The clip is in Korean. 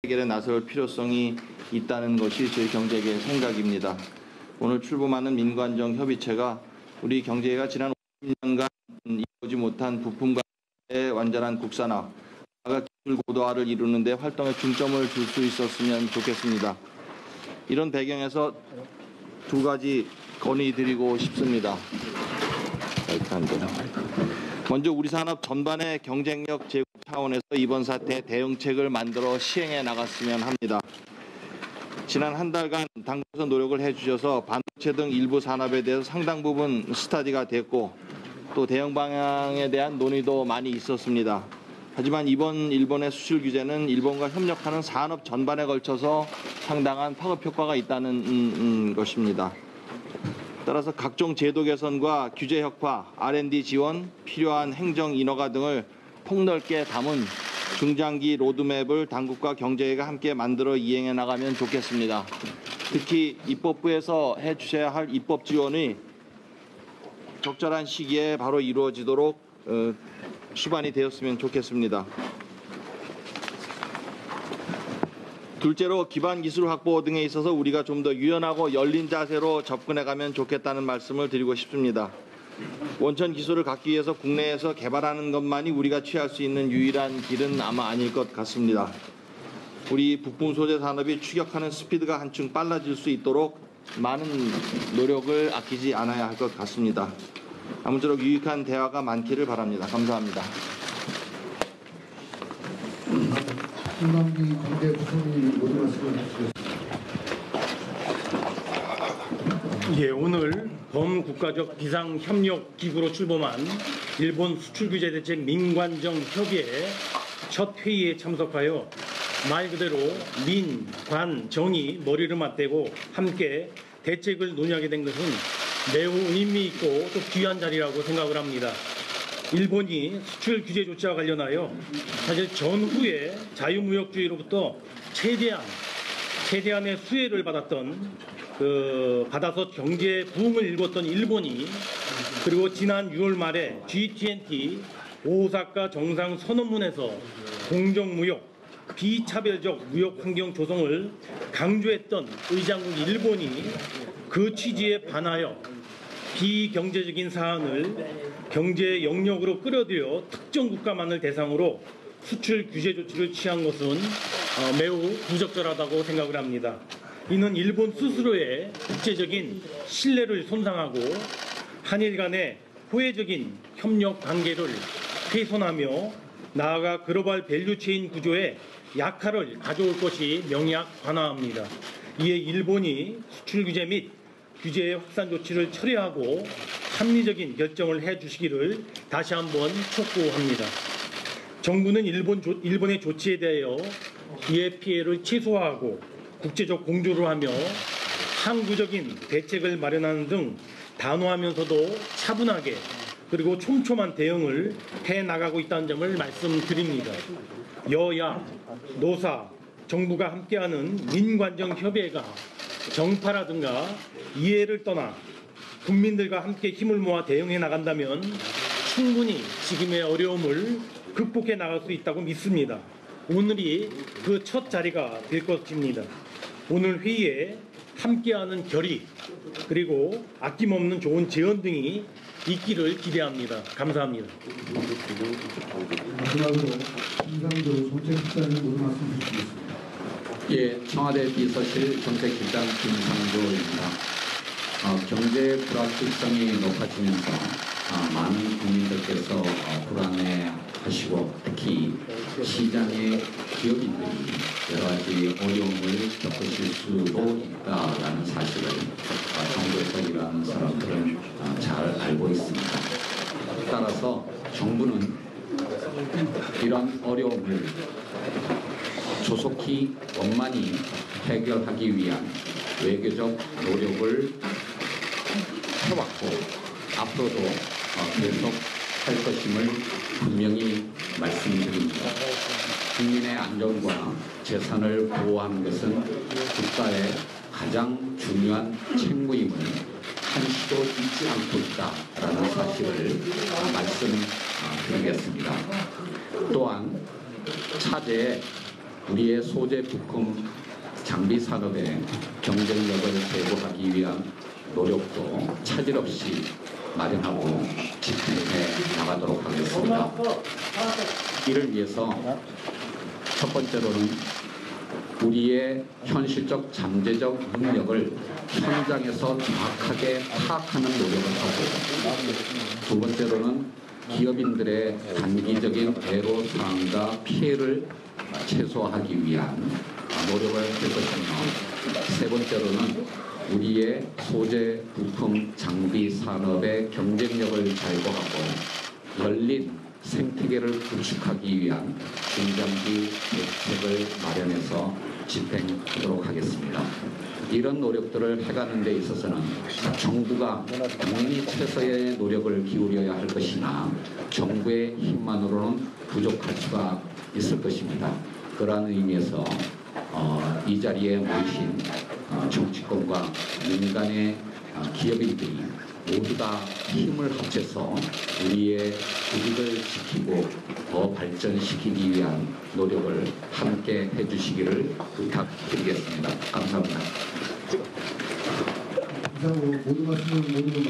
해결에 나설 필요성이 있다는 것이 저희 경제계의 생각입니다. 오늘 출범하는 민관정 협의체가 우리 경제가 지난 50년간 이루어지 못한 부품과의 완전한 국산화, 기술 고도화를 이루는 데 활동에 중점을 줄 수 있었으면 좋겠습니다. 이런 배경에서 두 가지 건의드리고 싶습니다. 먼저 우리 산업 전반의 경쟁력 제고 차원에서 이번 사태에 대응책을 만들어 시행해 나갔으면 합니다. 지난 한 달간 당국에서 노력을 해주셔서 반도체 등 일부 산업에 대해서 상당 부분 스터디가 됐고 또 대응 방향에 대한 논의도 많이 있었습니다. 하지만 이번 일본의 수출 규제는 일본과 협력하는 산업 전반에 걸쳐서 상당한 파급 효과가 있다는 것입니다. 따라서 각종 제도 개선과 규제 혁파, R&D 지원, 필요한 행정 인허가 등을 폭넓게 담은 중장기 로드맵을 당국과 경제계가 함께 만들어 이행해 나가면 좋겠습니다. 특히 입법부에서 해주셔야 할 입법 지원이 적절한 시기에 바로 이루어지도록 수반이 되었으면 좋겠습니다. 둘째로 기반 기술 확보 등에 있어서 우리가 좀 더 유연하고 열린 자세로 접근해 가면 좋겠다는 말씀을 드리고 싶습니다. 원천 기술을 갖기 위해서 국내에서 개발하는 것만이 우리가 취할 수 있는 유일한 길은 아마 아닐 것 같습니다. 우리 부품 소재 산업이 추격하는 스피드가 한층 빨라질 수 있도록 많은 노력을 아끼지 않아야 할 것 같습니다. 아무쪼록 유익한 대화가 많기를 바랍니다. 감사합니다. 김남기 경제부총리 모두 말씀을 해주시겠습니다. 예, 오늘 범국가적 비상협력기구로 출범한 일본 수출규제대책 민관정 협의회 첫 회의에 참석하여 말 그대로 민, 관, 정이 머리를 맞대고 함께 대책을 논의하게 된 것은 매우 의미 있고 또 귀한 자리라고 생각을 합니다. 일본이 수출 규제 조치와 관련하여 사실 전후에 자유무역주의로부터 최대한의 수혜를 받아서 경제 부흥을 일궜던 일본이 그리고 지난 6월 말에 G20 오사카 정상선언문에서 공정무역, 비차별적 무역 환경 조성을 강조했던 의장국 일본이 그 취지에 반하여 비경제적인 사안을 경제 영역으로 끌어들여 특정 국가만을 대상으로 수출 규제 조치를 취한 것은 매우 부적절하다고 생각을 합니다. 이는 일본 스스로의 국제적인 신뢰를 손상하고 한일 간의 호혜적인 협력 관계를 훼손하며 나아가 글로벌 밸류체인 구조에 약화를 가져올 것이 명약관화합니다. 이에 일본이 수출 규제 및 규제 확산 조치를 철회하고 합리적인 결정을 해주시기를 다시 한번 촉구합니다. 정부는 일본의 조치에 대하여 이해 피해를 최소화하고 국제적 공조를 하며 항구적인 대책을 마련하는 등 단호하면서도 차분하게 그리고 촘촘한 대응을 해나가고 있다는 점을 말씀드립니다. 여야, 노사, 정부가 함께하는 민관정협의회가 정파라든가 이해를 떠나 국민들과 함께 힘을 모아 대응해 나간다면 충분히 지금의 어려움을 극복해 나갈 수 있다고 믿습니다. 오늘이 그 첫 자리가 될 것입니다. 오늘 회의에 함께하는 결의 그리고 아낌없는 좋은 제언 등이 있기를 기대합니다. 감사합니다. 마지막으로 김상조 정책실장님 모두 말씀 주시겠습니다. 예, 청와대 비서실 정책실장 김상조입니다. 경제 불확실성이 높아지면서 많은 국민들께서 불안해하시고 특히 시장의 기업인들이 여러 가지 어려움을 겪으실 수도 있다라는 사실을 정부에서 일하는 사람들은 잘 알고 있습니다. 따라서 정부는 이런 어려움을 조속히 원만히 해결하기 위한 외교적 노력을 해왔고 앞으로도 계속 할 것임을 분명히 말씀드립니다. 국민의 안전과 재산을 보호하는 것은 국가의 가장 중요한 책무임을 한시도 잊지 않고 있다라는 사실을 말씀드리겠습니다. 또한 차제에 우리의 소재 부품 장비 산업의 경쟁력을 제고하기 위한 노력도 차질 없이 마련하고 집행해 나가도록 하겠습니다. 이를 위해서 첫 번째로는 우리의 현실적 잠재적 능력을 현장에서 정확하게 파악하는 노력을 하고, 두 번째로는 기업인들의 단기적인 애로사항과 피해를 최소화하기 위한 노력을 할 것이며, 세 번째로는 우리의 소재, 부품, 장비 산업의 경쟁력을 제고하고 열린 생태계를 구축하기 위한 중장기 대책을 마련해서 집행하도록 하겠습니다. 이런 노력들을 해가는 데 있어서는 정부가 당연히 최소의 노력을 기울여야 할 것이나 정부의 힘만으로는 부족할 수가 있을 것입니다. 그러한 의미에서 이 자리에 모이신 정치권과 민간의 기업인들이 모두 다 힘을 합쳐서 우리의 국익을 지키고 더 발전시키기 위한 노력을 함께 해주시기를 부탁드리겠습니다. 감사합니다. 이상으로 모든 말씀을 모두